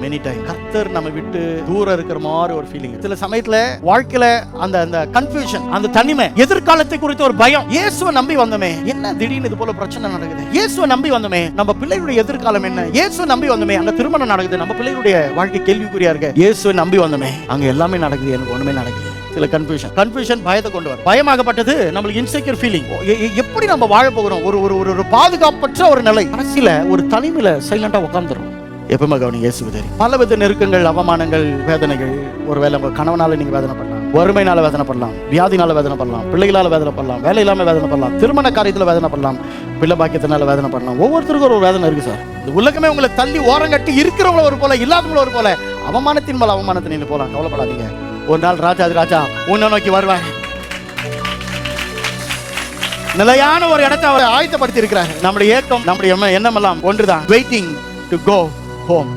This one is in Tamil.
many time. கர்த்தர் நம்ம விட்டு தூரம் இருக்கிற மாதிரி ஒரு ஃபீலிங். சில சமயத்துல வாழ்க்கையில அந்த கன்ஃபியூஷன், அந்த தனிமை, எதிர்காலத்தை குறித்த ஒரு பயம். இயேசுவை நம்பி வந்தோமே, என்ன திடீர்னு இது போல பிரச்சனை நடக்குது? இயேசுவை நம்பி வந்தோமே, நம்ம பிள்ளைகளுடைய எதிர்காலம் என்ன? இயேசுவை நம்பி வந்தோமே, அங்க திருமணம் நடக்குது, நம்ம பிள்ளைகளுடைய வாழ்க்கை கேள்விக்குறியா இருக்கு. இயேசுவை நம்பி வந்தோமே, அங்க எல்லாமே நடக்குது, எனக்கு ஒண்ணுமே நடக்குது. சில கன்ஃபியூஷன் பயத்தை கொண்டு வரும். பயமாகப்பட்டது நம்மளுக்கு இன்செக்யூர் ஃபீலிங். எப்படி நம்ம வாழ போகிறோம்? ஒரு பாதுகாப்பற்ற ஒரு நிலை. அரசியல ஒரு தனிமையில சைலண்டா உட்கார்ந்துரும். எப்பவுமே கவனிங்க, இயேசுவை தெரியும். பலவித நெருக்கங்கள், அவமானங்கள், வேதனைகள். ஒருவேளை உங்க கணவனால நீங்க வேதனை பண்ணலாம், வறுமையினால வேதனை பண்ணலாம், வியாதினால வேதனை பண்ணலாம், பிள்ளைகளால வேதனை பண்ணலாம், வேலை இல்லாம வேதனை பண்ணலாம், திருமண காரியத்துல வேதனை பண்ணலாம், பிள்ளை பாக்கியத்தினால வேதனை பண்ணலாம். ஒவ்வொருத்தருக்கும் ஒரு வேதனை இருக்கு சார். இந்த உலகமே உங்களை தள்ளி ஓரங்கட்டி இருக்கிறவங்கள ஒரு போல, இல்லாதவங்கள ஒரு போல, அவமானத்தின் மேல அவமானத்தை நீங்க போலாம். கவலைப்படாதீங்க. ஒரு நாள் ராஜா உன்னை நோக்கி வருவார். நிலையான ஒரு இடத்தை அவர் ஆயத்தப்படுத்தி இருக்கிறார். நம்முடைய ஏக்கம், நம்முடைய எண்ணம் எல்லாம் ஒன்றுதான், வெயிட்டிங் டு கோ ஹோம்.